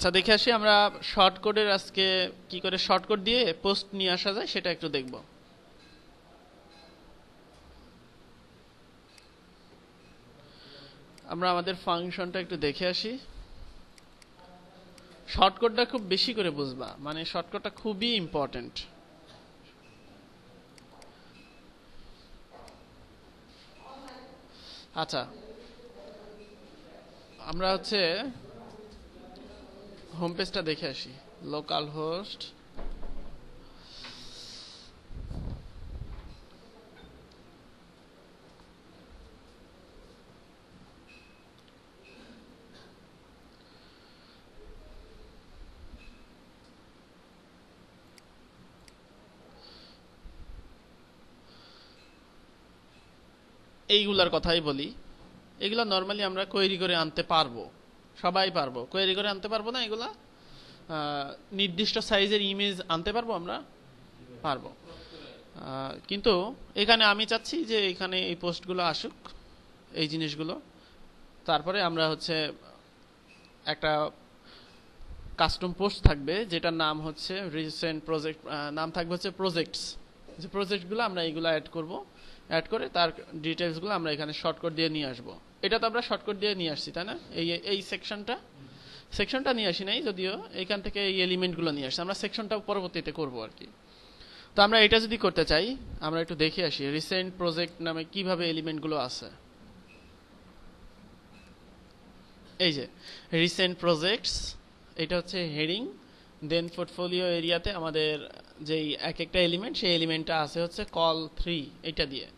আচ্ছা, দেখে আসি আমরা শর্ট কোডের আজকে কি করে শর্ট কোড দিয়ে পোস্ট নিয়ে আসা যায় সেটা একটু দেখব। আমরা আমাদের ফাংশনটা একটু দেখে আসি। শর্টকাটটা খুব বেশি করে বুঝবা, মানে শর্টকাটটা খুবই ইম্পর্টেন্ট। আচ্ছা, আমরা হোম পেজটা দেখে আসি। লোকাল হোস্ট, এইগুলার কথাই বলি। এগুলা নর্মালি আমরা কোয়েরি করে আনতে পারবো, সবাই পারবো। কোয়েরি করে আনতে পারবো না এগুলা? নির্দিষ্ট সাইজের ইমেজ আনতে পারবো আমরা, পারবো। কিন্তু এখানে আমি চাচ্ছি যে এখানে এই পোস্টগুলো আসুক, এই জিনিসগুলো। তারপরে আমরা একটা কাস্টম পোস্ট থাকবে যেটার নাম হচ্ছে রিসেন্ট প্রজেক্ট, নাম থাকবে হচ্ছে প্রজেক্টস। যে প্রজেক্টগুলো আমরা এইগুলো অ্যাড করব, অ্যাড করে তার ডিটেলসগুলো আমরা এখানে শর্টকাট দিয়ে নিয়ে আসব। এটা তো আমরা শর্টকাট দিয়ে নিয়ে আসছি, তাই না? এই সেকশনটা নিয়ে আসি নাই যদিও, এখান থেকে এই এলিমেন্টগুলো নিয়ে আসছি। আমরা সেকশনটা পরবর্তীতে করব আর কি। তো আমরা এটা যদি করতে চাই, আমরা একটু দেখে আসি রিসেন্ট প্রজেক্ট নামে কিভাবে এলিমেন্টগুলো আছে। এই যে রিসেন্ট প্রজেক্টস, এটা হচ্ছে হেডিং। দেন পোর্টফোলিও এরিয়াতে আমাদের যেই এক একটা এলিমেন্ট, সেই এলিমেন্টটা আছে হচ্ছে কল 3, এটা দিয়ে।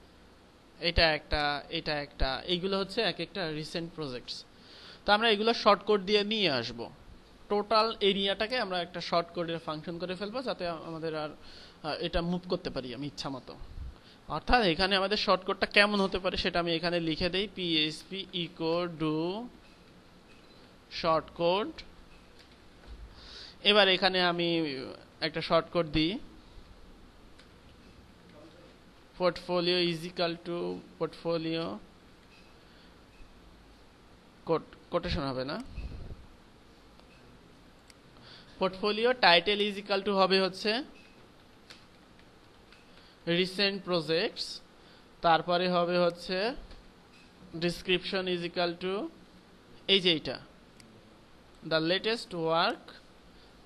এটা একটা এইগুলো হচ্ছে এক একটা রিসেন্ট প্রজেক্টস। তো আমরা এগুলো শর্ট কোড দিয়ে নিয়ে আসব। টোটাল এরিয়াটাকে আমরা একটা শর্ট কোডের ফাংশন করে ফেলবো, যাতে আমাদের আর এটা মুভ করতে পারি আমি ইচ্ছা মতো। অর্থাৎ এখানে আমাদের শর্ট কোডটা কেমন হতে পারে সেটা আমি এখানে লিখে দেই, PHP eco do shortcode. এবার এখানে আমি একটা শর্ট কোড দিই, portfolio is equal two portfolio, quotation হবে না, portfolio title is equal two হবে হচ্ছে রিসেন্ট প্রজেক্টস। তারপরে হবে হচ্ছে ডিসক্রিপশন ইজ ইকাল টু এই যে এইটা, the latest work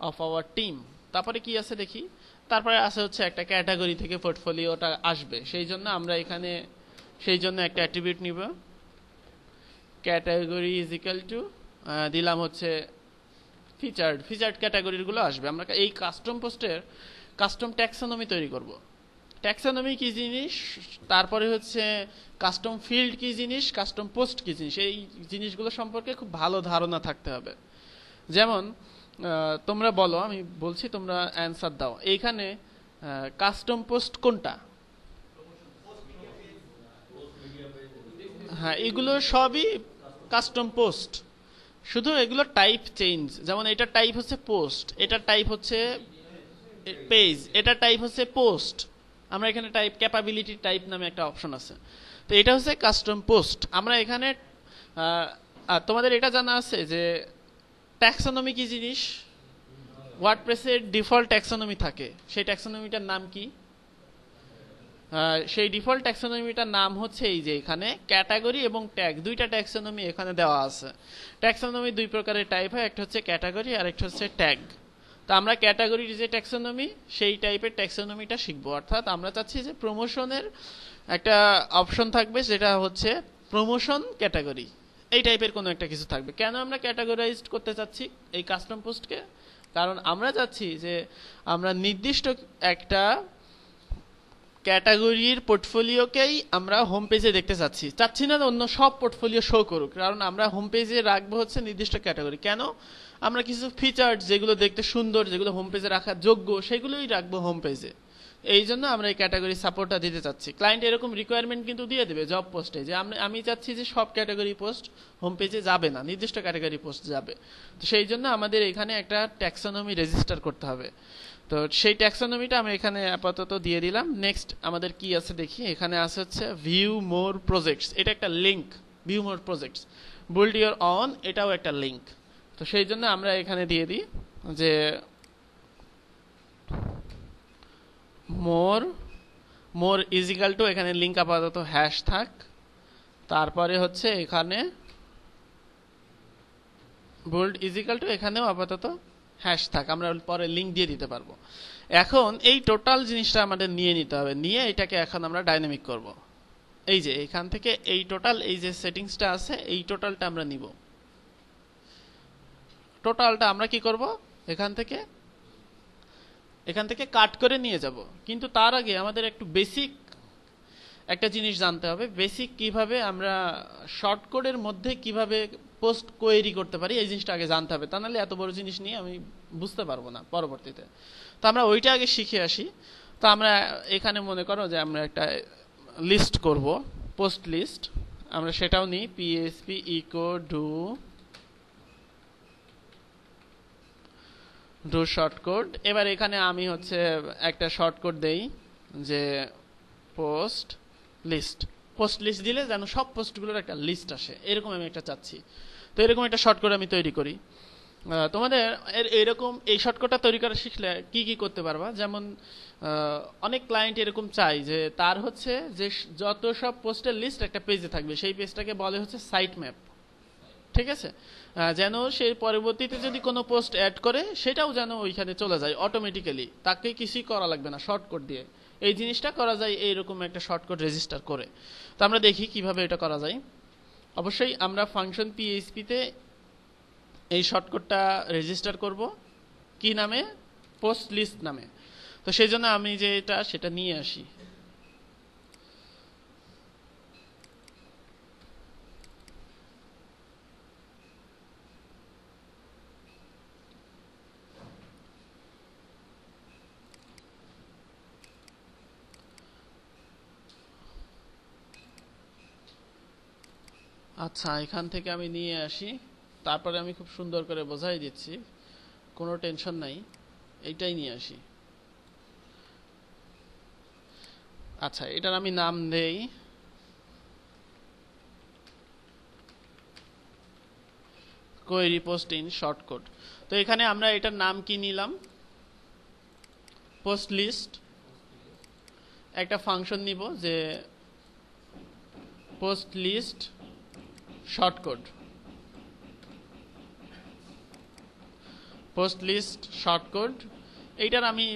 of our team. তারপরে কি আছে দেখি, তারপরে আছে হচ্ছে একটা ক্যাটাগরি থেকে পোর্টফোলিওটা আসবে, সেই জন্য আমরা এখানে একটা অ্যাট্রিবিউট নিব, ক্যাটাগরি ইজ ইকাল টু দিলাম হচ্ছে ফিচার্ড ক্যাটাগরিগুলো আসবে। আমরা এই কাস্টম পোস্টের কাস্টম ট্যাক্সোনমি তৈরি করব। ট্যাক্সোনমি কি জিনিস, তারপরে হচ্ছে কাস্টম ফিল্ড কি জিনিস, কাস্টম পোস্ট কি জিনিস, এই জিনিসগুলো সম্পর্কে খুব ভালো ধারণা থাকতে হবে। যেমন তোমরা বলো, আমি বলছি তোমরা অ্যান্সার দাও। এইখানে কাস্টম পোস্ট কোনটা? হ্যাঁ, এগুলো সবই কাস্টম পোস্ট, শুধু এগুলো টাইপ চেঞ্জ। যেমন এটা টাইপ হচ্ছে পোস্ট, এটা টাইপ হচ্ছে পেজ, এটা টাইপ হচ্ছে পোস্ট। আমরা এখানে টাইপ ক্যাপাবিলিটি টাইপ নামে একটা অপশন আছে। তো এটা হচ্ছে কাস্টম পোস্ট। আমরা এখানে তোমাদের এটা জানা আছে যে ট্যাক্সোনমি কি জিনিস? ওয়ার্ডপ্রেসের ডিফল্ট ট্যাক্সোনমি থাকে, সেই ট্যাক্সোনমিটার নাম কি? সেই ডিফল্ট ট্যাক্সোনমিটার নাম হচ্ছে এই যে এখানে ক্যাটাগরি এবং ট্যাগ, দুইটা ট্যাক্সোনমি এখানে দেওয়া আছে। ট্যাক্সোনমি দুই প্রকারের টাইপ হয়, একটা হচ্ছে ক্যাটাগরি আর একটা হচ্ছে ট্যাগ। তো আমরা ক্যাটাগরির যে ট্যাক্সোনমি, সেই টাইপের ট্যাক্সোনমিটা শিখবো। অর্থাৎ আমরা চাচ্ছি যে প্রমোশনের একটা অপশন থাকবে, যেটা হচ্ছে প্রমোশন ক্যাটাগরি, এই টাইপের কোনো একটা কিছু থাকবে। কেন আমরা ক্যাটাগরাইজড করতে চাচ্ছি এই কাস্টম পোস্টকে? কারণ আমরা চাচ্ছি যে আমরা নির্দিষ্ট একটা ক্যাটাগরির পোর্টফোলিওকেই আমরা হোম পেজে দেখতে চাচ্ছি না অন্য সব পোর্টফোলিও শো করুক। কারণ আমরা হোম পেজে রাখবো হচ্ছে নির্দিষ্ট ক্যাটাগরি। কেন? আমরা কিছু ফিচার যেগুলো দেখতে সুন্দর, যেগুলো হোম পেজে রাখার যোগ্য, সেগুলোই রাখবো হোম পেজে। এই জন্য আমরা এই ক্যাটাগরি সাপোর্টটা দিতে চাচ্ছি। ক্লায়েন্ট এরকম রিকোয়ারমেন্ট কিন্তু দিয়ে দেবে জব পোস্টে, যে আমি চাচ্ছি যে সব ক্যাটাগরি পোস্ট হোম পেজে যাবে না, নির্দিষ্ট ক্যাটাগরি পোস্ট যাবে। তো সেই জন্য আমাদের এখানে একটা ট্যাক্সোনমি রেজিস্টার করতে হবে। তো সেই ট্যাক্সোনমিটা আমি এখানে আপাতত দিয়ে দিলাম। নেক্সট আমাদের কি আছে দেখি, এখানে আছে হচ্ছে ভিউ মোর প্রজেক্টস, এটা একটা link. View more projects, build your on, এটাও একটা লিঙ্ক। তো সেই জন্য আমরা এখানে দিয়ে দিই যে মোর মোর ইজ ইকাল টু, এখানে লিঙ্ক আপাতত হ্যাশ থাক, তারপরে হচ্ছে এখানে বোল্ড ইজ ইকাল টু, এখানেও আপাতত হ্যাশ থাক, আমরা পরে লিঙ্ক দিয়ে দিতে পারবো। এখন এই টোটাল জিনিসটা আমাদের নিয়ে নিতে হবে, নিয়ে এটাকে এখন আমরা ডাইনামিক করব। এই যে এখান থেকে এই টোটাল, এই যে সেটিংসটা আছে, এই টোটালটা আমরা নিব। টোটালটা আমরা কি করব, এখান থেকে কাট করে নিয়ে যাব। কিন্তু তার আগে আমাদের একটু বেসিক একটা জিনিস জানতে হবে, বেসিক কিভাবে আমরা শর্ট কোডের মধ্যে কিভাবে পোস্ট কোয়েরি করতে পারি, এই জিনিসটা আগে জানতে হবে। তা নাহলে এত বড় জিনিস নিয়ে আমি বুঝতে পারবো না পরবর্তীতে। তো আমরা ওইটা আগে শিখে আসি। তো আমরা এখানে মনে করো যে আমরা একটা লিস্ট করব, পোস্ট লিস্ট, আমরা সেটাও নিই, PHP echo do shortcode. এবার এখানে আমি হচ্ছে একটা শর্ট কোড দেই যে পোস্ট লিস্ট দিলে যেন সব পোস্টগুলোর একটা লিস্ট আসে, এরকম আমি একটা চাচ্ছি। তো এরকম একটা শর্ট কোড আমি তৈরি করি। তোমাদের এরকম এই শর্টকাটটা তৈরি করা শিখলে কি কি করতে পারবা, যেমন অনেক ক্লায়েন্ট এরকম চাই যে তার হচ্ছে যে যত সব পোস্টের লিস্ট একটা পেজে থাকবে, সেই পেজটাকে বলে হচ্ছে সাইট ম্যাপ। ঠিক আছে, যেন সে পরবর্তীতে যদি কোনো পোস্ট অ্যাড করে সেটাও যেন ওইখানে চলে যায় অটোমেটিক্যালি, তাকে কিছুই করা লাগবে না শর্টকাট দিয়ে। এই জিনিসটা করা যায় এইরকম একটা শর্টকাট রেজিস্টার করে। তো আমরা দেখি কিভাবে এটা করা যায়। অবশ্যই আমরা ফাংশন পিএইচপিতে এই শর্টকাটটা রেজিস্টার করব কি নামে, পোস্ট লিস্ট নামে। তো সেই জন্য আমি যে সেটা নিয়ে আসি। আচ্ছা, এখান থেকে আমি নিয়ে আসি, তারপরে আমি খুব সুন্দর করে বোঝাই দিচ্ছি, কোনো টেনশন নাই, এইটাই নিয়ে আসি। আচ্ছা, এটার আমি নাম দেই query post in short code. তো এখানে আমরা এটার নাম কি নিলাম, পোস্ট লিস্ট। একটা ফাংশন নিব যে post list shortcode, post list shortcode. এইটার আমি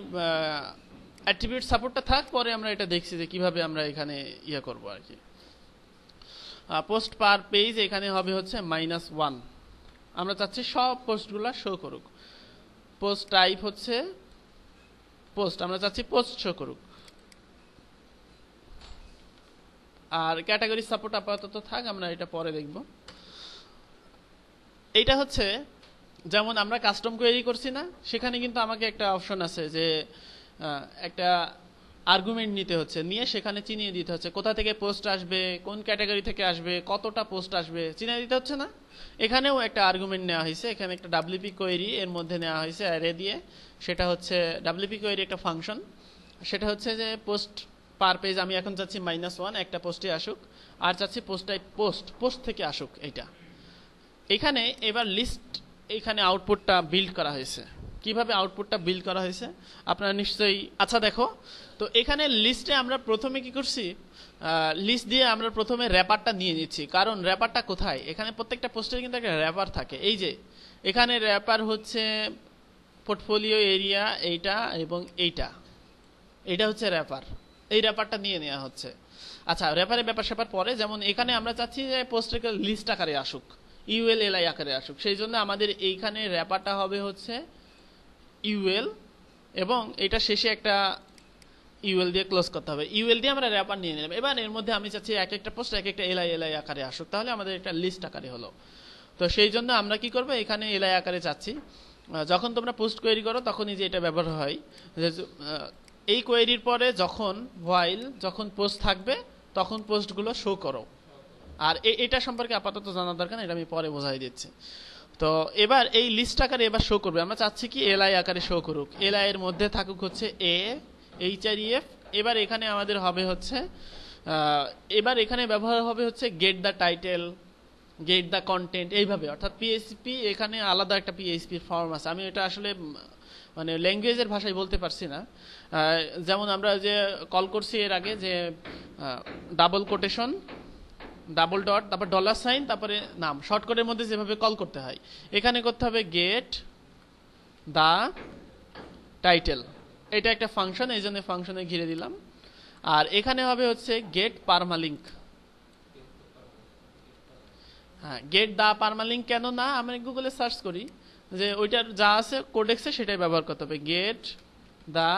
অ্যাট্রিবিউট সাপোর্টটা থাক, পরে আমরা এটা দেখছি যে কিভাবে আমরা এখানে ইয়ে করব আর কি। পোস্ট পার পেজ এখানে হবে হচ্ছে -1, আমরা চাচ্ছি সব পোস্টগুলো শো করুক। পোস্ট টাইপ হচ্ছে পোস্ট, আমরা চাচ্ছি পোস্ট শো করুক। আর ক্যাটাগরি সাপোর্ট আপাতত থাক, আমরা এটা পরে দেখব। এইটা হচ্ছে যেমন আমরা কাস্টম কোয়েরি করছি না, সেখানে কিন্তু আমাকে একটা অপশন আছে যে একটা আর্গুমেন্ট নিতে হচ্ছে, নিয়ে সেখানে চিনিয়ে দিতে হচ্ছে কোথা থেকে পোস্ট আসবে, কোন ক্যাটাগরি থেকে আসবে, কতটা পোস্ট আসবে, চিনিয়ে দিতে হচ্ছে না। এখানেও একটা আর্গুমেন্ট নেওয়া হয়েছে, এখানে একটা ডাব্লিউপি কোয়েরি এর মধ্যে নেওয়া হয়েছে অ্যারে দিয়ে। সেটা হচ্ছে ডাব্লিউপি কোয়েরি একটা ফাংশন, সেটা হচ্ছে যে পোস্ট পার পেজ আমি এখন চাচ্ছি -1 একটা পোস্টে আসুক, আর চাচ্ছি পোস্ট টাইপ পোস্ট থেকে আসুক। এইটা এখানে এবার লিস্ট, এইখানে আউটপুটটা বিল্ড করা হয়েছে। কিভাবে আউটপুটটা বিল্ড করা হয়েছে আপনারা নিশ্চয়ই, আচ্ছা দেখো তো এখানে লিস্টে আমরা প্রথমে কি করছি, লিস্ট দিয়ে আমরা প্রথমে র্যাপারটা নিয়ে নিচ্ছি। কারণ র্যাপারটা কোথায়, এখানে প্রত্যেকটা পোস্টের কিন্তু একটা র্যাপার থাকে। এই যে এখানে র্যাপার হচ্ছে পোর্টফোলিও এরিয়া, এইটা এবং এইটা হচ্ছে র্যাপার, এই র্যাপারটা নিয়ে নেওয়া হচ্ছে। আচ্ছা, র্যাপারের ব্যাপার স্যাপার পরে, যেমন এখানে আমরা চাচ্ছি যে পোস্টের লিস্ট আকারে আসুক, ইউএল আকারে আসুক। সেই জন্য আমাদের এইখানে র্যাপারটা হবে হচ্ছে ইউএল, এবং এটা শেষে একটা ইউএল দিয়ে ক্লোজ করতে হবে। ইউএল দিয়ে আমরা র্যাপার নিয়ে নিলাম। এবার এর মধ্যে আমি চাচ্ছি এক একটা পোস্ট এক একটা এলআই আকারে আসুক, তাহলে আমাদের একটা লিস্ট আকারে হলো। তো সেই জন্য আমরা কি করব, এখানে এলআই আকারে চাচ্ছি। যখন তোমরা পোস্ট কোয়েরি করো তখনই যে এটা ব্যবহার হয়, এই কোয়েরির পরে যখন পোস্ট থাকবে তখন পোস্টগুলো শো করো। আর এটা সম্পর্কে আপাতত জানার দরকার না, এটা আমি পরে বোঝাই দিচ্ছি। তো এবার এই লিস্ট আকারে এবার শো করবে, আমরা চাচ্ছি কি এলআই আকারে শো করুক। এলআই এর মধ্যে থাকুক হচ্ছে এইচআরইএফ। এবার এখানে আমাদের হবে হচ্ছে এবার এখানে ব্যবহার হবে হচ্ছে get the title, get the content, এইভাবে। অর্থাৎ পিএইচপি এখানে আলাদা একটা পিএইচপির ফর্ম আছে, আমি এটা আসলে মানে ল্যাঙ্গুয়েজের ভাষায় বলতে পারছি না। যেমন আমরা যে কল করছি এর আগে, যে ডাবল কোটেশন, ডাবল ডট, তারপর ডলার সাইন, তারপরে নাম, শর্টকাটের মধ্যে যেভাবে কল করতে হয়, এখানে করতে হবে গেট দ্য টাইটেল। এটা একটা ফাংশন, এই জন্য ফাংশনে ঘিরে দিলাম। আর এখানে হবে হচ্ছে গেট পারমালিঙ্ক। হ্যাঁ, গেট দা পারমালিঙ্ক কেন না, আমি গুগলে সার্চ করি যে ওইটার যা আছে কোডেক্সে সেটাই ব্যবহার করতে হবে, get the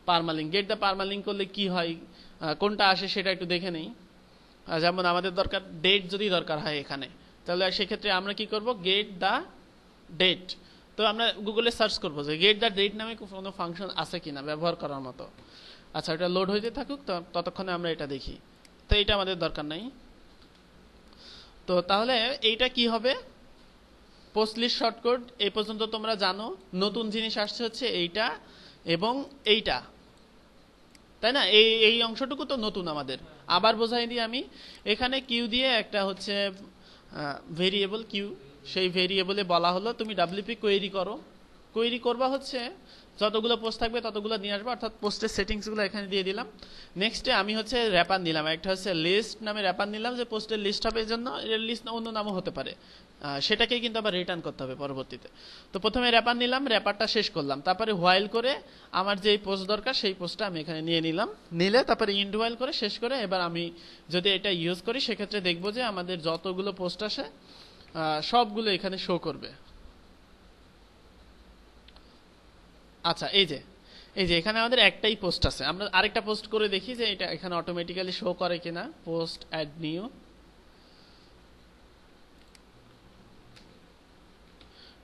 permalink. Get the permalink করলে কি হয়, কোনটা আসে সেটা একটু দেখে নেই। যেমন আমাদের দরকার ডেট, যদি দরকার হয় এখানে, তাহলে সেক্ষেত্রে আমরা কি করব, গেট দা ডেট। তো আমরা গুগলে সার্চ করবো যে গেট দা ডেট নামে কোনো ফাংশন আছে কিনা ব্যবহার করার মতো। আচ্ছা, এটা লোড হইতে থাকুক, ততক্ষণে আমরা এটা দেখি। তো এটা আমাদের দরকার নাই। তো তাহলে এইটা কি হবে, পোস্ট লিস্ট শর্টকাট এই পর্যন্ত তোমরা জানো। নতুন জিনিস আসছে হচ্ছে এইটা এবং এইটা, তাই না? এই অংশটুকু তো নতুন আমাদের। আবার বোঝাই দিই আমি, এখানে কিউ দিয়ে একটা হচ্ছে ভেরিয়েবল কিউ, সেই ভেরিয়েবলে বলা হলো তুমি ডাব্লিউপি কোয়েরি করো। কোয়েরি করবা হচ্ছে যতগুলো পোস্ট থাকবে ততগুলো নিয়ে আসবে, অর্থাৎ পোস্টের সেটিংসগুলো এখানে দিয়ে দিলাম। নেক্সটে আমি হচ্ছে র্যাপার নিলাম, একটা হচ্ছে লিস্ট নামে র্যাপার নিলাম, যে পোস্টের লিস্ট হবে, এই জন্য লিস্ট অন্য নামও হতে পারে, সেটাকেই কিন্তু আবার রিটার্ন করতে হবে পরবর্তীতে। তো প্রথমে র্যাপার নিলাম, র্যাপারটা শেষ করলাম, তারপরে হোয়াইল করে আমার যেই পোস্ট দরকার সেই পোস্টটা আমি এখানে নিয়ে নিলাম, নিলে তারপরে ইন্ড হোয়াইল করে শেষ করে এবার আমি যদি এটা ইউজ করি সেক্ষেত্রে দেখবো যে আমাদের যতগুলো পোস্ট আসে সবগুলো এখানে শো করবে। আচ্ছা, এই যে এখানে আমাদের একটাই পোস্ট আছে, আমরা আরেকটা পোস্ট করে দেখি যে এটা এখানে অটোমেটিক্যালি শো করে কিনা। Post add new,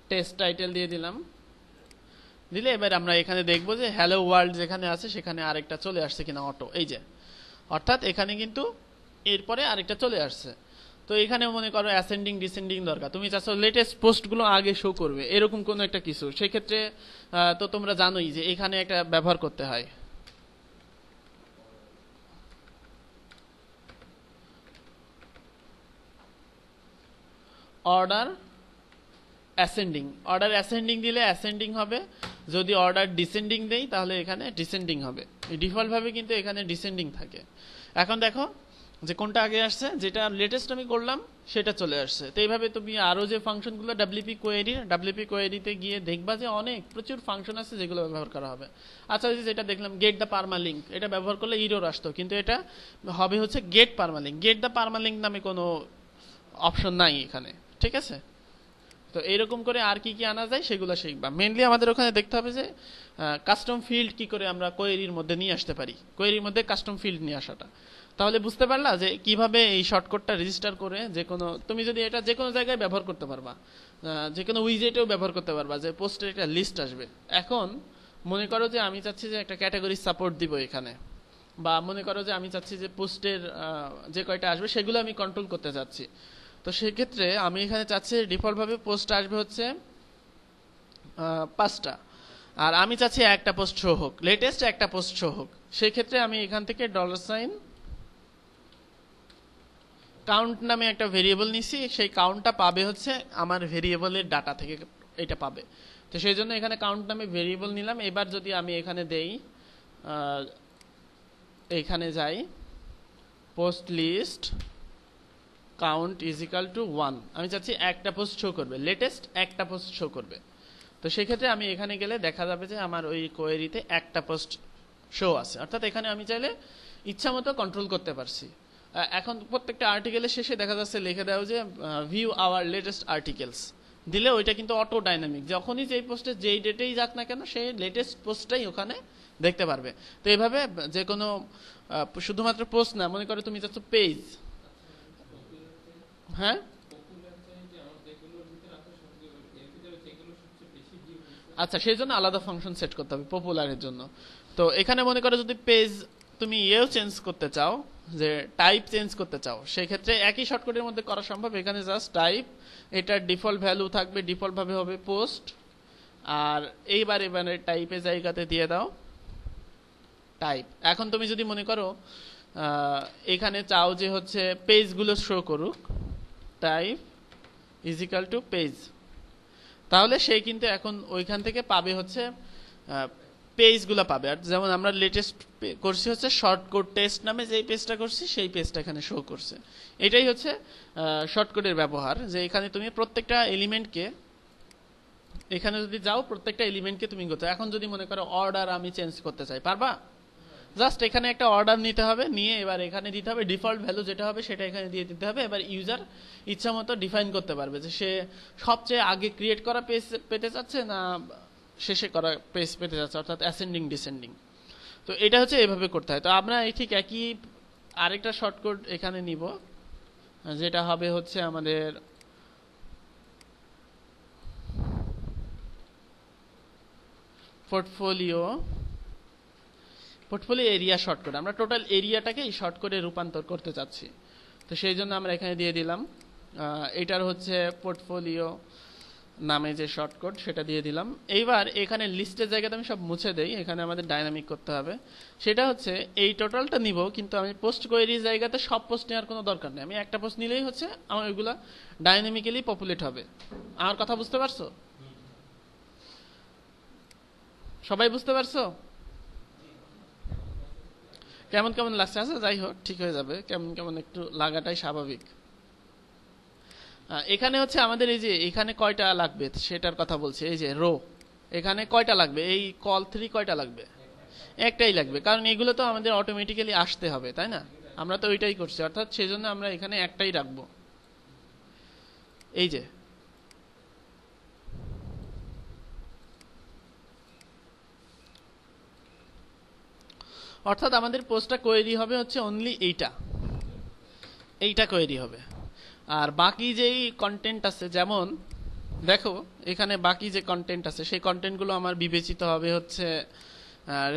test title দিয়ে দিলাম, দিলে এবার আমরা এখানে দেখবো যে হ্যালো ওয়ার্ল্ড যেখানে আছে সেখানে আরেকটা চলে আসছে কিনা অটো, এই যে, অর্থাৎ এখানে কিন্তু এরপরে আরেকটা চলে আসছে। তো এখানে মনে করো অ্যাসেন্ডিং ডিসেন্ডিং দরকার, তুমি চাচ্ছো লেটেস্ট পোস্টগুলো আগে শো করবে, এরকম কোনো একটা কিছু, সেই ক্ষেত্রে তো তোমরা জানোই যে এখানে একটা ব্যবহার করতে হয়, অর্ডার অ্যাসেন্ডিং। অর্ডার অ্যাসেন্ডিং দিলে অ্যাসেন্ডিং হবে, যদি অর্ডার ডিসেন্ডিং দেই তাহলে এখানে ডিসেন্ডিং হবে। ডিফল্ট ভাবে কিন্তু এখানে ডিসেন্ডিং থাকে। এখন দেখো যে কোনটা আগে আসছে, যেটা লেটেস্ট আমি করলাম সেটা চলে আসছে। তো এইভাবে তুমি আরো যে ফাংশনগুলো ডাব্লিউপি কোয়েরিতে গিয়ে দেখবা যে অনেক প্রচুর ফাংশন আছে যেগুলো ব্যবহার করা হবে। আচ্ছা, যেটা দেখলাম গেট দ্য পারমালিঙ্ক, এটা ব্যবহার করলে ইরর আসতো, কিন্তু এটা হবে হচ্ছে get permalink. Get the permalink নামে কোনো অপশন নাই এখানে, ঠিক আছে? তো এইরকম করে আর কি কি আনা যায় সেগুলো শিখবা। মেনলি আমাদের ওখানে দেখতে হবে যে কাস্টম ফিল্ড কি করে আমরা কোয়েরির মধ্যে নিয়ে আসতে পারি, কোয়েরির মধ্যে কাস্টম ফিল্ড নিয়ে আসাটা। তাহলে বুঝতে পারলা যে কিভাবে এই শর্টকাটটা রেজিস্টার করে যে কোনো, তুমি যদি এটা যে কোনো জায়গায় ব্যবহার করতে পারবা, যে কোনো উইজেটেও ব্যবহার করতে পারবা, যে পোস্টের একটা লিস্ট আসবে। এখন মনে করো যে আমি চাচ্ছি যে একটা ক্যাটাগরি সাপোর্ট দিব এখানে, বা মনে করো যে আমি চাচ্ছি যে পোস্টের যে কয়টা আসবে সেগুলো আমি কন্ট্রোল করতে চাচ্ছি। তো সেক্ষেত্রে আমি এখানে চাচ্ছি ডিফল্টভাবে পোস্ট আসবে হচ্ছে 5টা, আর আমি চাচ্ছি একটা পোস্ট শো হোক, লেটেস্ট একটা পোস্ট শো হোক। সেই ক্ষেত্রে আমি এখান থেকে $, কাউন্ট নামে একটা ভেরিয়েবল নিছি, সেই কাউন্টটা পাবে হচ্ছে আমার ভেরিয়েবলের ডাটা থেকে এটা পাবে। তো সেই জন্য এখানে কাউন্ট নামে ভেরিয়েবল নিলাম। এবার যদি আমি এখানে দেই, এখানে যাই, post list count is equal two 1, আমি চাচ্ছি একটা পোস্ট শো করবে, লেটেস্ট একটা পোস্ট শো করবে। তো সেক্ষেত্রে আমি এখানে গেলে দেখা যাবে যে আমার ওই কোয়েরিতে একটা পোস্ট শো আছে, অর্থাৎ এখানে আমি চাইলে ইচ্ছা মতো কন্ট্রোল করতে পারছি। এখন প্রত্যেকটা আর্টিকেলের শেষে দেখা যাচ্ছে লিখে দেওয়া যে ভিউ আওয়ার লেটেস্ট আর্টিকেলস, দিলে ওইটা কিন্তু অটো ডাইনামিক, যখনই যেই পোস্টে যেই ডেটেই যাক না কেন সেই লেটেস্ট পোস্টটাই ওখানে দেখতে পারবে। তো এইভাবে যে কোনো শুধুমাত্র পোস্ট না, মনে করো তুমি চাচ্ছ পেজ, হ্যাঁ আচ্ছা, সেই জন্য আলাদা ফাংশন সেট করতে হবে পপুলারের জন্য। তো এখানে মনে করো যদি পেজ তুমি ইয়েও চেঞ্জ করতে চাও, যে টাইপ চেঞ্জ করতে চাও, সেই ক্ষেত্রে একই শর্টকাটের মধ্যে করা সম্ভব। এখানে জাস্ট টাইপ, এটার ডিফল্ট ভ্যালু থাকবে, ডিফল্ট ভাবে হবে পোস্ট, আর এবারে টাইপের জায়গাতে দিয়ে দাও টাইপ। এখন তুমি যদি মনে করো এখানে চাও যে হচ্ছে পেজগুলো শো করুক, type is equal two page. তাহলে সে কিন্তু এখন ওইখান থেকে পাবে হচ্ছে পেজগুলো পাবে। আর যেমন আমরা লেটেস্ট করছি হচ্ছে শর্ট কোড টেস্ট নামে যেই পেজটা করছি সেই পেজটা এখানে শো করছে। এটাই হচ্ছে শর্ট কোডের ব্যবহার, যে এখানে তুমি প্রত্যেকটা এলিমেন্টকে, এখানে যদি যাও প্রত্যেকটা এলিমেন্টকে তুমি করতে। এখন যদি মনে করো অর্ডার আমি চেঞ্জ করতে চাই, পারবা? জাস্ট এখানে একটা অর্ডার নিতে হবে, নিয়ে এবার এখানে দিতে হবে ডিফল্ট ভ্যালু যেটা হবে সেটা এখানে দিয়ে দিতে হবে। এবার ইউজার ইচ্ছা মতো ডিফাইন করতে পারবে যে সে সবচেয়ে আগে ক্রিয়েট করা পেজ পেতে চাচ্ছে না শেষে করা পেজ পেতে যাচ্ছে, অর্থাৎ অ্যাসেন্ডিং ডিসেন্ডিং। তো এটা হচ্ছে এভাবে করতে হয়। তো আমরা এই ঠিক একই আরেকটা শর্টকাট এখানে নিব, যেটা হবে হচ্ছে আমাদের পোর্টফোলিও এরিয়া শর্টকাট। আমরা টোটাল এরিয়াটাকে এই শর্টকাটে রূপান্তর করতে চাচ্ছি। তো সেই জন্য আমরা এখানে দিয়ে দিলাম এটার হচ্ছে পোর্টফোলিও নামে যে শর্টকাট সেটা দিয়ে দিলাম। এইবার এখানে লিস্টের জায়গাতে আমি সব মুছে দেই, এখানে আমাদের ডাইনামিক করতে হবে। সেটা হচ্ছে এই টোটালটা নিব, কিন্তু আমি পোস্ট কোয়েরি জায়গাতে সব পোস্ট নেওয়ার কোনো দরকার নেই। আমি একটা পোস্ট নিলেই হচ্ছে আমার ওইগুলা ডাইনামিক্যালি পপুলেট হবে। আমার কথা বুঝতে পারছো? সবাই বুঝতে পারছো? কেমন কেমন লাগছে? আচ্ছা যাই হোক, ঠিক হয়ে যাবে। কেমন কেমন একটু লাগাটাই স্বাভাবিক। এখানে হচ্ছে আমাদের এই যে এখানে কয়টা লাগবে সেটার কথা বলছি। এই যে রো, এখানে কয়টা লাগবে? এই কল 3 কয়টা লাগবে? একটাই লাগবে, কারণ এগুলো তো আমাদের অটোমেটিক্যালি আসতে হবে, তাই না? আমরা তো ওইটাই করছি, অর্থাৎ সেজন্য আমরা এখানে একটাই রাখবো। এই যে অর্থাৎ আমাদের পোস্টটা কোয়েরি হবে হচ্ছে অনলি এইটা কোয়েরি হবে। আর বাকি যেই কন্টেন্ট আছে, যেমন দেখো এখানে বাকি যে কন্টেন্ট আছে সেই কন্টেন্টগুলো আমার বিবেচিত হবে হচ্ছে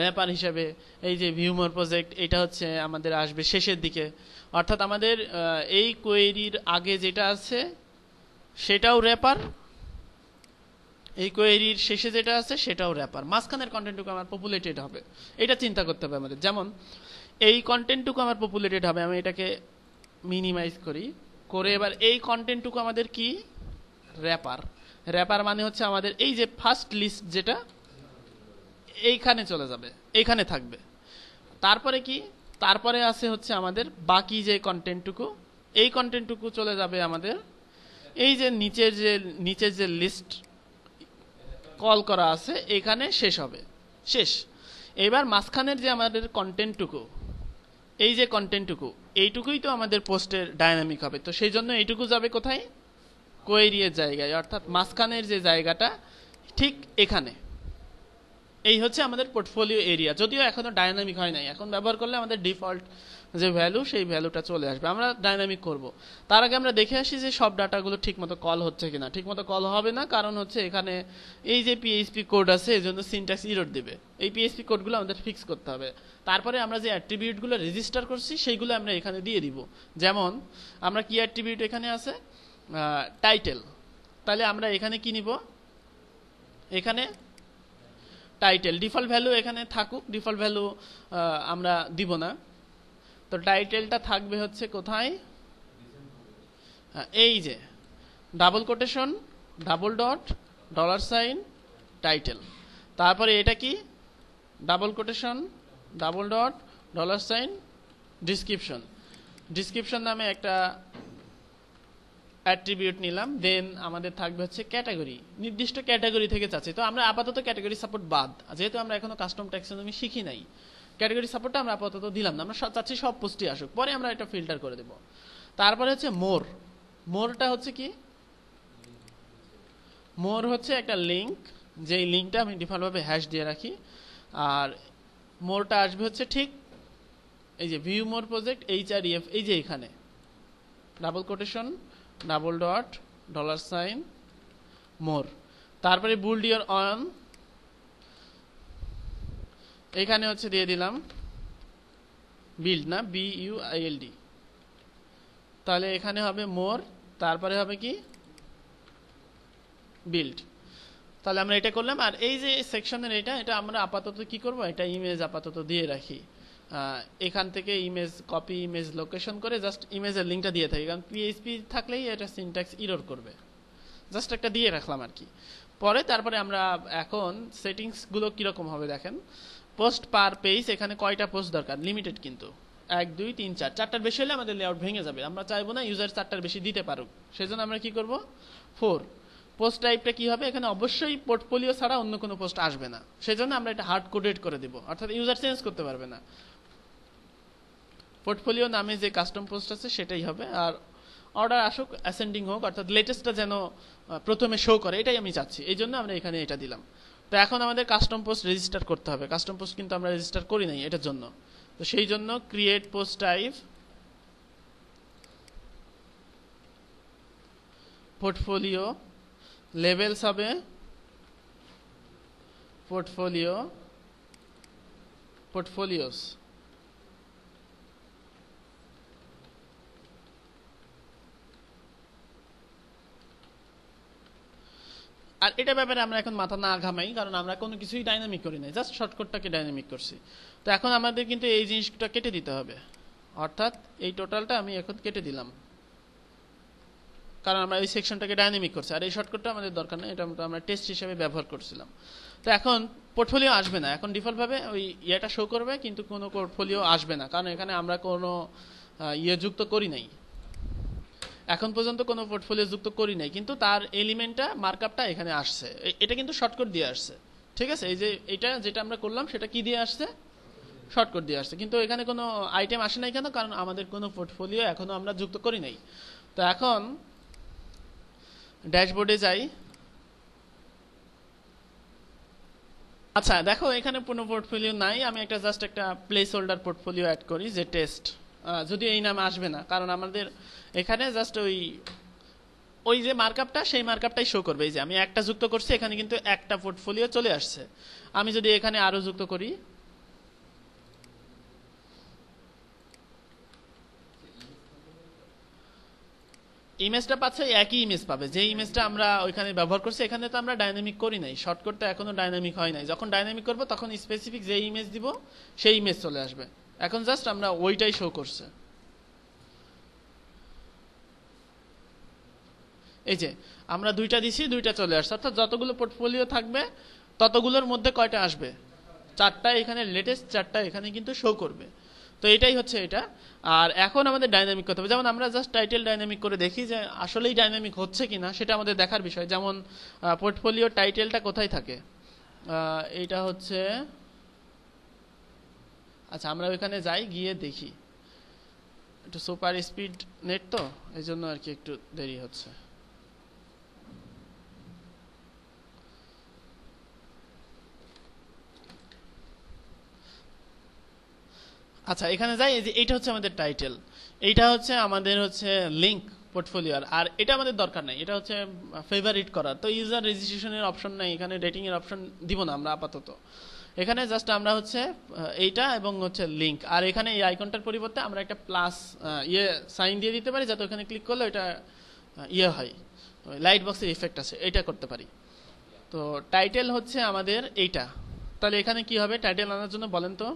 র্যাপার হিসেবে। এই যে ভিউমোর প্রজেক্ট, এটা হচ্ছে আমাদের আসবে শেষের দিকে। অর্থাৎ আমাদের এই কোয়েরির আগে যেটা আছে সেটাও র্যাপার, এই কোয়েরির শেষে যেটা আছে সেটাও র্যাপার, মাঝখানের কন্টেন্টটুকু আমার পপুলেটেড হবে। এটা চিন্তা করতে হবে আমাদের। যেমন এই কন্টেন্টটুকু আমার পপুলেটেড হবে, আমি এটাকে মিনিমাইজ করি, করে এবার এই কন্টেন্টটুকু আমাদের কি র্যাপার মানে হচ্ছে আমাদের এই যে ফার্স্ট লিস্ট যেটা এইখানে চলে যাবে, এইখানে থাকবে। তারপরে কি, তারপরে আছে হচ্ছে আমাদের বাকি যে কন্টেন্টটুকু, এই কন্টেন্টটুকু চলে যাবে আমাদের এই যে নিচের যে লিস্ট কল করা আছে এখানে শেষ হবে, শেষ। এবার মাঝখানের যে আমাদের কন্টেন্টটুকু, এই যে কন্টেন্টটুকু, এইটুকুই তো আমাদের পোস্টের ডায়নামিক হবে। তো সেই জন্য এইটুকু যাবে কোথায়? কোয়েরির জায়গায়, অর্থাৎ মাঝখানের যে জায়গাটা ঠিক এখানে। এই হচ্ছে আমাদের পোর্টফোলিও এরিয়া, যদিও এখনো ডায়নামিক হয় নাই। এখন ব্যবহার করলে আমাদের ডিফল্ট যে ভ্যালু সেই ভ্যালুটা চলে আসবে। আমরা ডায়নামিক করব, তার আগে আমরা দেখে আসি যে সব ডাটাগুলো ঠিকমতো কল হচ্ছে কিনা। ঠিকমতো কল হবে না, কারণ হচ্ছে এখানে এই যে পিএইচপি কোড আছে এই জন্য সিনট্যাক্স এরর দেবে। এই পিএইচপি কোডগুলো আমাদের ফিক্স করতে হবে। তারপরে আমরা যে অ্যাট্রিবিউটগুলো রেজিস্টার করছি সেইগুলো আমরা এখানে দিয়ে দিব। যেমন আমরা কি অ্যাট্রিবিউট এখানে আছে? টাইটেল। তাহলে আমরা এখানে কি নিব? এখানে টাইটেল। ডিফল্ট ভ্যালু এখানে থাকুক, ডিফল্ট ভ্যালু আমরা দিব না। তো টাইটেলটা থাকবে হচ্ছে কোথায়? এই যে double quotation, double dot, dollar sign, title. তারপরে এটা কি? Double quotation, double dot, dollar sign, description. Description নামে একটা অ্যাট্রিবিউট নিলাম। দেন আমাদের থাকবে হচ্ছে ক্যাটাগরি, নির্দিষ্ট ক্যাটাগরি থেকে চাচ্ছি। তো আমরা আপাতত ক্যাটাগরি সাপোর্ট বাদ, যেহেতু আমরা এখনো কাস্টম ট্যাক্সোনমি শিখি নাই, ক্যাটাগরি সাপোর্টটা আমরা আপাতত দিলাম না। আমরা চাচ্ছি সব পোস্টই আসুক, পরে আমরা এটা ফিল্টার করে দেব। তারপরে হচ্ছে মোরটা হচ্ছে কি? মোর হচ্ছে একটা লিঙ্ক, যেই লিঙ্কটা আমি ডিফল্টভাবে হ্যাশ দিয়ে রাখি। আর মোরটা আসবে হচ্ছে ঠিক এই যে ভিউ মোর প্রজেক্ট HREF, এই যে এখানে double quotation, double dot, dollar sign, more. তারপরে বুলডিওর অন, এখানে হচ্ছে দিয়ে দিলাম বিল্ড, না BUILD। তাহলে এখানে হবে মোর, তারপরে হবে কি? বিল্ড। তাহলে আমরা এটা করলাম। আর এই যে সেকশনের এটা আমরা আপাতত কি করব? এটা ইমেজ আপাতত দিয়ে রাখি। এখান থেকে ইমেজ কপি ইমেজ লোকেশন করে জাস্ট ইমেজের লিঙ্কটা দিয়ে থাকি, কারণ পিএইচপি থাকলেই এটা সিনট্যাক্স ইরর করবে। জাস্ট একটা দিয়ে রাখলাম আর কি। পরে তারপরে আমরা এখন সেটিংসগুলো কীরকম হবে দেখেন। পোস্ট পার পেজ, এখানে কয়টা পোস্ট দরকার, লিমিটেড কিন্তু 1 2 3 4, 4টার বেশি হলে আমাদের লেআউট ভেঙে যাবে, আমরা চাইবো না ইউজার 4টার বেশি দিতে পারুক, সেজন্য আমরা কি করব 4। পোস্ট টাইপটা কি হবে, এখানে অবশ্যই পোর্টফোলিও ছাড়া অন্য কোনো পোস্ট আসবে না, সেজন্য আমরা এটা হার্ড কোডেড করে দিব, অর্থাৎ ইউজার চেঞ্জ করতে পারবে না। পোর্টফোলিও নামে যে কাস্টম পোস্ট আছে সেটাই হবে, আর অর্ডার আসুক অ্যাসেন্ডিং হোক, অর্থাৎ লেটেস্টটা যেন প্রথমে শো করে, এটাই আমি চাচ্ছি, এই জন্য আমরা এখানে এটা দিলাম। তো এখন আমাদের কাস্টম পোস্ট রেজিস্টার করতে হবে, কাস্টম পোস্ট কিন্তু আমরা রেজিস্টার করি নাই এটার জন্য। তো সেই জন্য create post type portfolio, levels হবে পোর্টফোলিওস, আর এটা ব্যাপারে আমরা এখন মাথা না ঘামাই, কারণ আমরা কোনো কিছুই ডাইনামিক করি নাই, জাস্ট শর্টকাটটাকে ডাইনামিক করছি। তো এখন আমাদের কিন্তু এই জিনিসটা কেটে দিতে হবে, অর্থাৎ এই টোটালটা আমি এখন কেটে দিলাম, কারণ আমরা এই সেকশনটাকে ডাইনামিক করছি, আর এই শর্টকাটটা আমাদের দরকার নেই, এটা আমরা টেস্ট হিসেবে ব্যবহার করছিলাম। তো এখন পোর্টফোলিও আসবে না, এখন ডিফল্টভাবে ওই ইয়েটা শো করবে, কিন্তু কোনো পোর্টফোলিও আসবে না, কারণ এখানে আমরা কোনো যুক্ত করি নাই, এখন পর্যন্ত কোনো পোর্টফোলিও যুক্ত করি নাই, কিন্তু তার এলিমেন্টটা মার্কআপটা এখানে আসছে, এটা কিন্তু শর্টকাট দিয়ে আসছে, ঠিক আছে। এই যে এটা যেটা আমরা করলাম সেটা কি দিয়ে আসছে, শর্টকাট দিয়ে আসছে, কিন্তু এখানে কোনো আইটেম আসে নাই কেন, কারণ আমাদের কোনো পোর্টফোলিও এখনো আমরা যুক্ত করি নাই। তো এখন ড্যাশবোর্ডে যাই। আচ্ছা দেখো এখানে কোনো পোর্টফোলিও নাই, আমি একটা জাস্ট একটা প্লেস হোল্ডার পোর্টফোলিও অ্যাড করি যে টেস্ট, যদি এই নামে আসবে না, কারণ আমাদের এখানে জাস্ট ওই যে মার্কআপটা সেই মার্কআপটাই শো করবে। এই যে আমি একটা যুক্ত করছি, এখানে কিন্তু একটা পোর্টফোলিও চলে আসছে। আমি যদি এখানে আরো যুক্ত করি, ইমেজটা পাচ্ছে একই ইমেজ পাবে, যে ইমেজটা আমরা ওইখানে ব্যবহার করছি, এখানে তো আমরা ডাইনামিক করি নাই, শর্টকাটটা এখনো ডাইনামিক হয় নাই, যখন ডাইনামিক করব তখন স্পেসিফিক যে ইমেজ দিব সেই ইমেজ চলে আসবে। এখন জাস্ট আমরা ওইটাই শো করছে, এই যে আমরা দুইটা দিছি, দুইটা চলে আসছে, অর্থাৎ যতগুলো পোর্টফোলিও থাকবে ততগুলোর মধ্যে কয়টা আসবে, 4টা এখানে লেটেস্ট, 4টা এখানে কিন্তু শো করবে। তো এটাই হচ্ছে এটা। আর এখন আমাদের ডাইনামিক করতে হবে, যেমন আমরা জাস্ট টাইটেল ডাইনামিক করে দেখি যে আসলেই ডাইনামিক হচ্ছে কিনা, সেটা আমাদের দেখার বিষয়। যেমন পোর্টফোলিও টাইটেলটা কোথায় থাকে, এইটা হচ্ছে, আচ্ছা আমরা ওইখানে যাই, গিয়ে দেখি, একটু সুপার স্পিড নেট তো এই জন্য আর কি একটু দেরি হচ্ছে। আচ্ছা এখানে যাই, এই যে এইটা হচ্ছে আমাদের টাইটেল, এইটা হচ্ছে আমাদের হচ্ছে লিংক পোর্টফোলিওর, আর এটা আমাদের দরকার নাই, এটা হচ্ছে ফেভারিট করার। তো ইউজার রেজিস্ট্রেশনের অপশন নাই, এখানে রেটিং এর অপশন দিব না আমরা আপাতত, এখানে জাস্ট আমরা হচ্ছে এইটা এবং হচ্ছে লিংক, আর এখানে এই আইকনটার পরিবর্তে আমরা একটা প্লাস সাইন দিয়ে দিতে পারি, যাতে ওখানে ক্লিক করলে এটা হয়, লাইট বক্সের ইফেক্ট আছে, এটা করতে পারি। তো টাইটেল হচ্ছে আমাদের এইটা, তাহলে এখানে কি হবে টাইটেল আনার জন্য বলেন তো,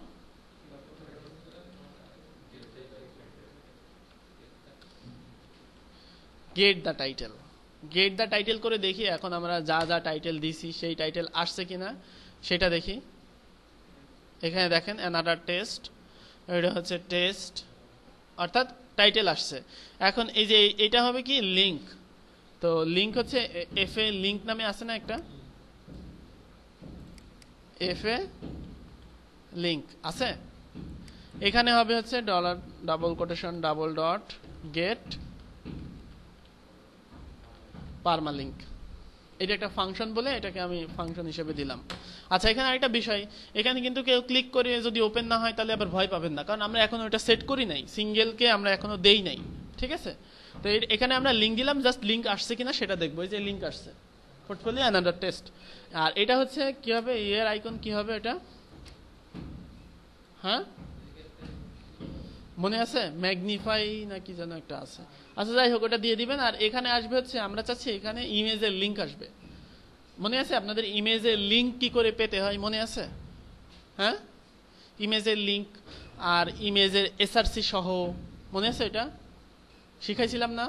get the title, get the title করে দেখি এখন আমরা যা যা টাইটেল দিছি সেই টাইটেল আসছে কিনা সেটা দেখি। এখানে দেখেন অ্যানাদার টেস্ট, এটা হচ্ছে টেস্ট, অর্থাৎ টাইটেল আসছে। এখন এই যে এটা হবে কি লিংক, তো লিংক হচ্ছে এফ এ লিংক নামে আছে না একটা, এফ এ লিংক আছে, এখানে হবে হচ্ছে dollar double quotation double dot get permalink, এটা একটা ফাংশন বলে এটাকে আমি ফাংশন হিসেবে দিলাম। আচ্ছা এখানে আরেকটা বিষয়, এখানে কিন্তু কেউ ক্লিক করে যদি ওপেন না হয় তাহলে আবার ভয় পাবেন না, কারণ আমরা এখনো এটা সেট করি নাই, সিঙ্গেলকে আমরা এখনো দেই নাই, ঠিক আছে। তো এখানে আমরা লিংক দিলাম, জাস্ট লিংক আসছে কিনা সেটা দেখবো, এই যে লিংক আসছে, পোর্টফোলিও অ্যানাদার টেস্ট। আর এটা হচ্ছে কি হবে, এর আইকন কি হবে এটা, হ্যাঁ মনে আছে ম্যাগনিফাই না কি যেন একটা আছে, আচ্ছা যাই হোক ওটা দিয়ে দিবেন। আর এখানে আসবে হচ্ছে, আমরা চাচ্ছি এখানে ইমেজের লিংক আসবে, মনে আছে আপনাদের ইমেজের লিংক কি করে পেতে হয় মনে আছে, হ্যাঁ ইমেজের লিংক আর ইমেজের এসআরসি সহ, মনে আছে এটা শিখাইছিলাম না?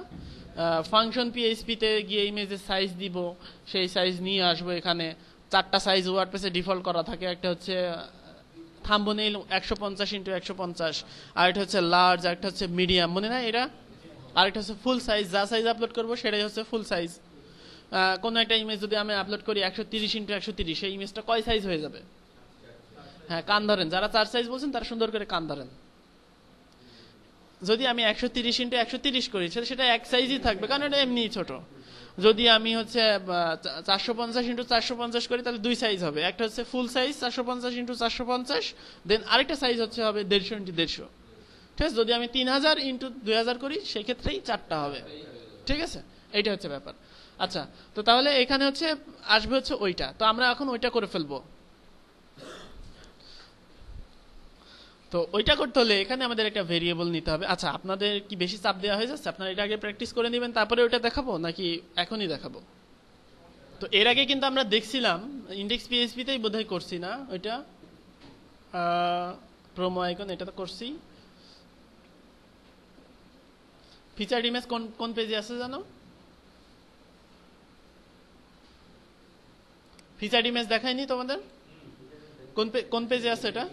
ফাংশন পিএইচপিতে গিয়ে ইমেজের সাইজ দিব, সেই সাইজ নিয়ে আসবো এখানে। 4টা সাইজ ওয়ার্ডপ্রেসে ডিফল্ট করা থাকে, একটা হচ্ছে থাম্বনেইল 150x150, আরেকটা হচ্ছে লার্জ, আরেকটা হচ্ছে মিডিয়াম, মনে নাই এটা? আরেকটা হচ্ছে ফুল সাইজ, যা সাইজ আপলোড করবো সেটাই হচ্ছে ফুল সাইজ। কোনো একটা ইমেজ যদি আমি আপলোড করি 130x130, সেই ইমেজটা কয় সাইজ হয়ে যাবে? হ্যাঁ, কান ধরেন, যারা 4 সাইজ বলছেন তারা সুন্দর করে কান ধরেন। যদি আমি 130x130 করি সেটা এক সাইজই থাকবে, কারণ এটা এমনি ছোট। যদি আমি হচ্ছে 450x450 করি তাহলে 2 সাইজ হবে, একটা হচ্ছে ফুল সাইজ 450x450, দেন আরেকটা সাইজ হচ্ছে হবে 150x150। ঠিক আছে, যদি আমি 3000x2000 করি সেক্ষেত্রেই 4টা হবে। ঠিক আছে, এইটা হচ্ছে ব্যাপার। আচ্ছা, তো তাহলে এখানে হচ্ছে আসবে হচ্ছে ওইটা, তো আমরা এখন ওইটা করে ফেলবো। তো ওইটা করতে হলে এখানে আমাদের একটা ভেরিয়েবল নিতে হবে। আচ্ছা, আপনাদের কি বেশি চাপ দেওয়া হয়ে যাচ্ছে? আপনারা এটা আগে প্র্যাকটিস করে নেবেন, তারপরে ওইটা দেখাবো নাকি এখনই দেখাবো? তো এর আগে কিন্তু আমরা দেখছিলাম ইন্ডেক্স পিএইচপিতেই বোধহয় করছি না ওইটা, প্রোমো আইকন এটা তো করছি। ফিচার্ড ইমেজ কোন কোন পেজে আছে জানো? ফিচার্ড ইমেজ দেখায়নি তোমাদের? কোন পেজে আছে এটা?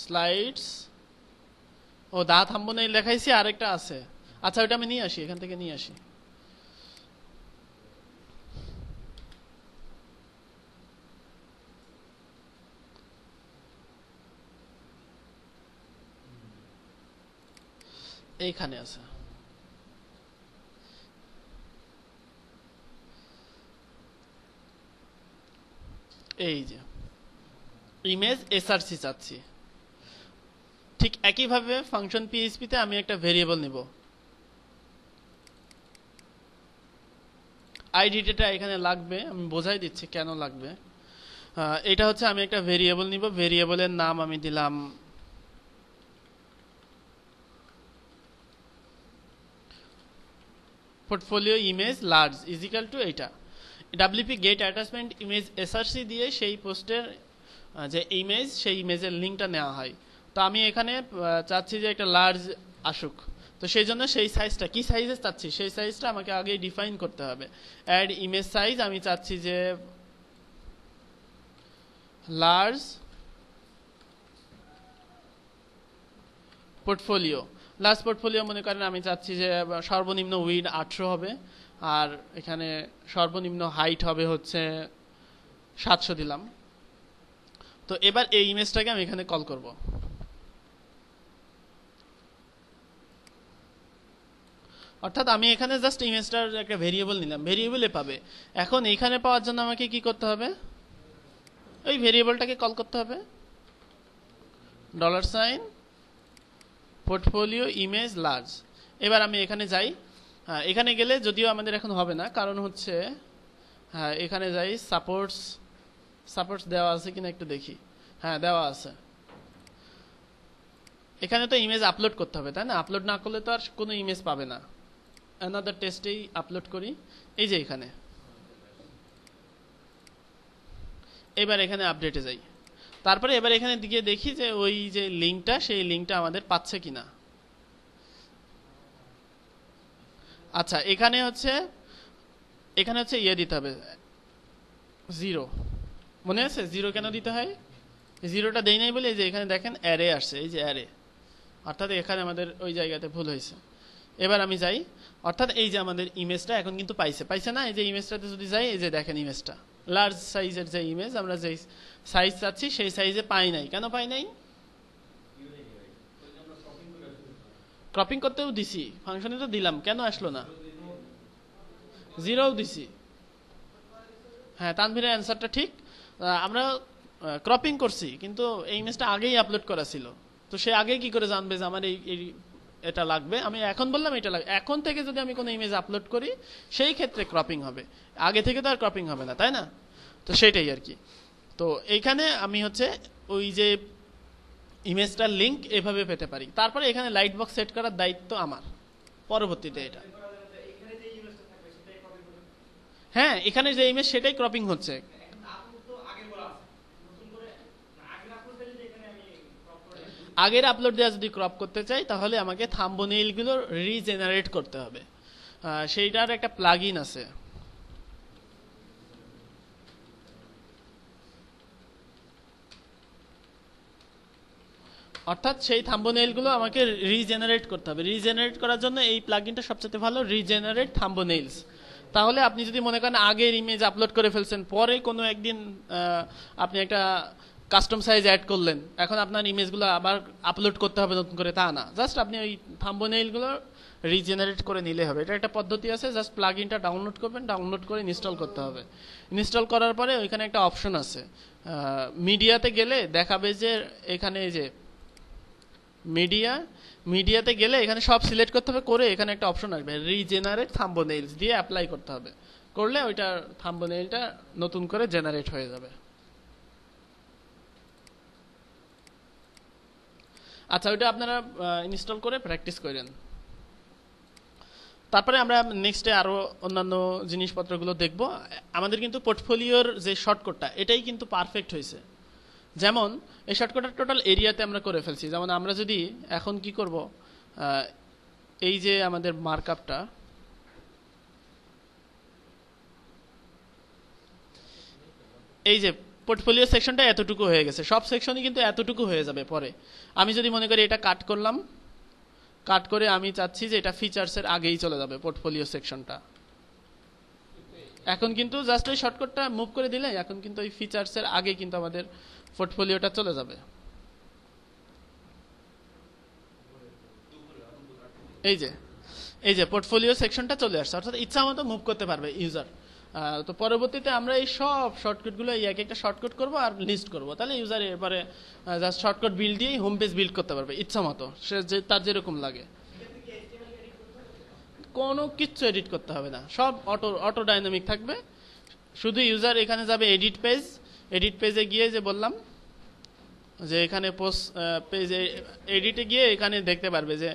স্লাইডস, ও দা থাম্বনেইল দেখাইছি, আরেকটা আছে। আচ্ছা, ওটা আমি নিয়ে আসি, এখান থেকে নিয়ে আসি। এইখানে আছে। এই যে ইমেজ এসআরসি চাচ্ছি, ঠিক একইভাবে ফাংশন পিএইচপিতে আমি একটা ভেরিয়েবল নিব। আইডি ডেটা এখানে লাগবে, আমি বোঝাই দিচ্ছি কেন লাগবে। এটা হচ্ছে আমি একটা ভেরিয়েবল নিব, ভেরিয়েবলের নাম আমি দিলাম portfolio image large is equal to এইটা WP get attachment image SRC দিয়ে সেই পোস্টের যে ইমেজ, সেই ইমেজের লিঙ্কটা নেওয়া হয়। তো আমি এখানে চাচ্ছি যে একটা লার্জ আসুক, তো সেই জন্য সেই সাইজটা কি সাইজে চাচ্ছি সেই সাইজটা আমাকে আগে ডিফাইন করতে হবে। অ্যাড ইমেজ সাইজ আমি চাচ্ছি যে লার্জ পোর্টফোলিও। লার্জ পোর্টফোলিও মনে করেন আমি চাচ্ছি যে সর্বনিম্ন উইড 800 হবে, আর এখানে সর্বনিম্ন হাইট হবে হচ্ছে 700 দিলাম। তো এবার এই ইমেজটাকে আমি এখানে কল করব। অর্থাৎ আমি এখানে জাস্ট ইমেজটার একটা ভেরিয়েবল নিলাম, ভেরিয়েবলে পাবে। এখন এখানে পাওয়ার জন্য আমাকে কি করতে হবে? ওই ভেরিয়েবলটাকে কল করতে হবে, $, পোর্টফোলিও ইমেজ লার্জ। এবার আমি এখানে যাই, এখানে গেলে যদিও আমাদের এখন হবে না, কারণ হচ্ছে হ্যাঁ এখানে যাই, সাপোর্টস দেওয়া আছে কিনা একটু দেখি। হ্যাঁ, দেওয়া আছে। এখানে তো ইমেজ আপলোড করতে হবে, তাই না? আপলোড না করলে তো আর কোনো ইমেজ পাবে না। অ্যানাদার টেস্টেই আপলোড করি, এই যে এখানে। এবার এখানে আপডেটে যাই, তারপরে এবার এখানে দিকে দেখি যে ওই যে লিঙ্কটা, সেই লিঙ্কটা আমাদের পাচ্ছে কিনা। আচ্ছা, এখানে হচ্ছে ইয়ে দিতে হবে 0, মনে আছে 0 কেন দিতে হয়? 0টা দেই নাই বলে এই যে এখানে দেখেন অ্যারে আসছে, এই যে অ্যারে, অর্থাৎ এখানে আমাদের ওই জায়গাতে ভুল হয়েছে। এবার আমি যাই, অর্থাৎ এই যে আমাদের ইমেজটা এখন কিন্তু পাইছে না? এই যে ইমেজটাতে যদি যাই, এই যে দেখেন ইমেজটা লার্জ সাইজের যে ইমেজ, আমরা যে সাইজ চাচ্ছি সেই সাইজে পাই নাই। কেন পাই নাই? ক্রপিং করতেও দিছি, ফাংশনে তো দিলাম, কেন আসলো না? 0ও দিছি। হ্যাঁ, তানভীরের অ্যান্সারটা ঠিক। আমরা ক্রপিং করছি, কিন্তু এই ইমেজটা আগেই আপলোড করা ছিল, তো সে আগে কি করে জানবে যে আমার এই এটা লাগবে? আমি এখন বললাম এটা লাগবে। এখন থেকে যদি আমি কোনো ইমেজ আপলোড করি সেই ক্ষেত্রে ক্রপিং হবে, আগে থেকে তো আর ক্রপিং হবে না, তাই না? তো সেটাই আর কি। তো এইখানে আমি হচ্ছে ওই যে ইমেজটার লিঙ্ক এভাবে পেতে পারি। তারপরে এখানে লাইট বক্স সেট করার দায়িত্ব আমার পরবর্তীতে। এটা হ্যাঁ, এখানে যে ইমেজ সেটাই ক্রপিং হচ্ছে। আগের আপলোড দেওয়া যদি ক্রপ করতে চাই তাহলে আমাকে থাম্বনেইলগুলো রিজেনারেট করতে হবে। সেইটার একটা প্লাগইন আছে। অর্থাৎ সেই থাম্বনেইলগুলো আমাকে রিজেনারেট করতে হবে। রিজেনারেট করার জন্য এই প্লাগইনটা সবচেয়ে ভালো, রিজেনারেট থাম্বনেইলস। তাহলে আপনি যদি মনে করেন আগের ইমেজ আপলোড করে ফেলছেন, পরে কোনো একদিন আপনি একটা কাস্টম সাইজ অ্যাড করলেন, এখন আপনার ইমেজগুলো আবার আপলোড করতে হবে নতুন করে, তা না। জাস্ট আপনি ওই থাম্বনেইলগুলো রিজেনারেট করে নিলে হবে। এটা একটা পদ্ধতি আছে। জাস্ট প্লাগইনটা ডাউনলোড করবেন, ডাউনলোড করে ইনস্টল করতে হবে। ইনস্টল করার পরে ওইখানে একটা অপশন আছে, মিডিয়াতে গেলে দেখাবে যে এখানে এই যে মিডিয়াতে গেলে এখানে সব সিলেক্ট করতে হবে, করে এখানে একটা অপশন আসবে রিজেনারেট থাম্বনেইলস, দিয়ে অ্যাপ্লাই করতে হবে। করলে ওইটা থাম্বনেইলটা নতুন করে জেনারেট হয়ে যাবে। আচ্ছা, ওইটা আপনারা ইনস্টল করে প্র্যাকটিস করেন। তারপরে আমরা নেক্সটে আরো অন্যান্য জিনিসপত্রগুলো দেখব। আমাদের কিন্তু পোর্টফোলিওর যে শর্টকাটটা, এটাই কিন্তু পারফেক্ট হয়েছে। যেমন এই শর্টকাটের টোটাল এরিয়াতে আমরা করে ফেলছি। যেমন আমরা যদি এখন কি করব, এই যে আমাদের মার্কআপটা, এই যে পোর্টফোলিও সেকশনটা এতটুকু হয়ে গেছে, সব সেকশনই কিন্তু এতটুকু হয়ে যাবে পরে। আমি যদি মনে করি এটা কাট করলাম, কাট করে আমি চাচ্ছি যে এটা ফিচার্সের আগেই চলে যাবে পোর্টফোলিও সেকশনটা। এখন কিন্তু জাস্ট ওই শর্টকাটটা মুভ করে দিলে এখন কিন্তু ওই ফিচার্সের আগে কিন্তু আমাদের পোর্টফোলিওটা চলে যাবে। এই যে পোর্টফোলিও সেকশনটা চলে আসছে, অর্থাৎ ইচ্ছা মতো মুভ করতে পারবে ইউজার। তো পরবর্তীতে আমরা এই সব শর্টকাটগুলো এক একটা শর্টকাট করব আর লিস্ট করব, তাহলে ইউজার এবারে জাস্ট শর্টকাট বিল্ড দিয়েই হোম পেজ বিল্ড করতে পারবে ইচ্ছা মতো, সে যে তার যেরকম লাগে। কোনো কিচ্ছু এডিট করতে হবে না, সব অটো ডাইনামিক থাকবে। শুধু ইউজার এখানে যাবে এডিট পেজে গিয়ে, যে বললাম যে এখানে পোস্ট পেজে এডিটে গিয়ে এখানে দেখতে পারবে যে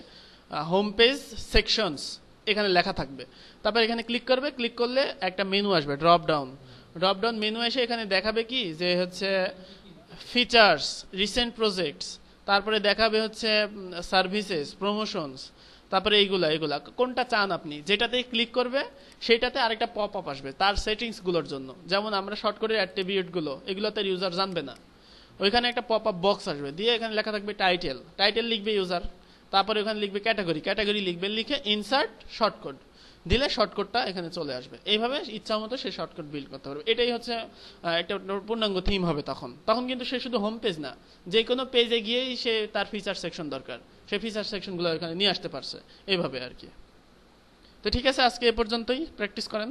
হোম পেজ সেকশনস এখানে লেখা থাকবে। তারপর এখানে ক্লিক করবে, ক্লিক করলে একটা মেনু আসবে, ড্রপ ডাউন মেনু এসে এখানে দেখাবে কি যে হচ্ছে ফিচার্স, রিসেন্ট প্রজেক্টস, তারপরে দেখাবে হচ্ছে সার্ভিসেস, প্রমোশনস, তারপরে এইগুলা কোনটা চান আপনি, যেটাতে ক্লিক করবে সেটাতে আরেকটা পপ আপ আসবে তার সেটিংসগুলোর জন্য। যেমন আমরা শর্টকাটের অ্যাট্রিবিউটগুলো, এগুলোতে ইউজার জানবে না, ওইখানে একটা পপ আপ বক্স আসবে, দিয়ে এখানে লেখা থাকবে টাইটেল লিখবে ইউজার, তারপরে ওখানে লিখবে ক্যাটাগরি লিখবে, লিখে ইনসার্ট শর্টকাট দিলে শর্টকাটটা এখানে চলে আসবে। এইভাবে ইচ্ছা মতো সে শর্টকাট বিল্ড করতে পারবে। এটাই হচ্ছে একটা পূর্ণাঙ্গ থিম হবে তখন কিন্তু সে শুধু হোম পেজ না, যে কোনো পেজে গিয়েই সে তার ফিচার সেকশন দরকার, সে ফিচার সেকশনগুলো এখানে নিয়ে আসতে পারছে, এইভাবে আর কি। তো ঠিক আছে, আজকে এ পর্যন্তই, প্র্যাকটিস করেন।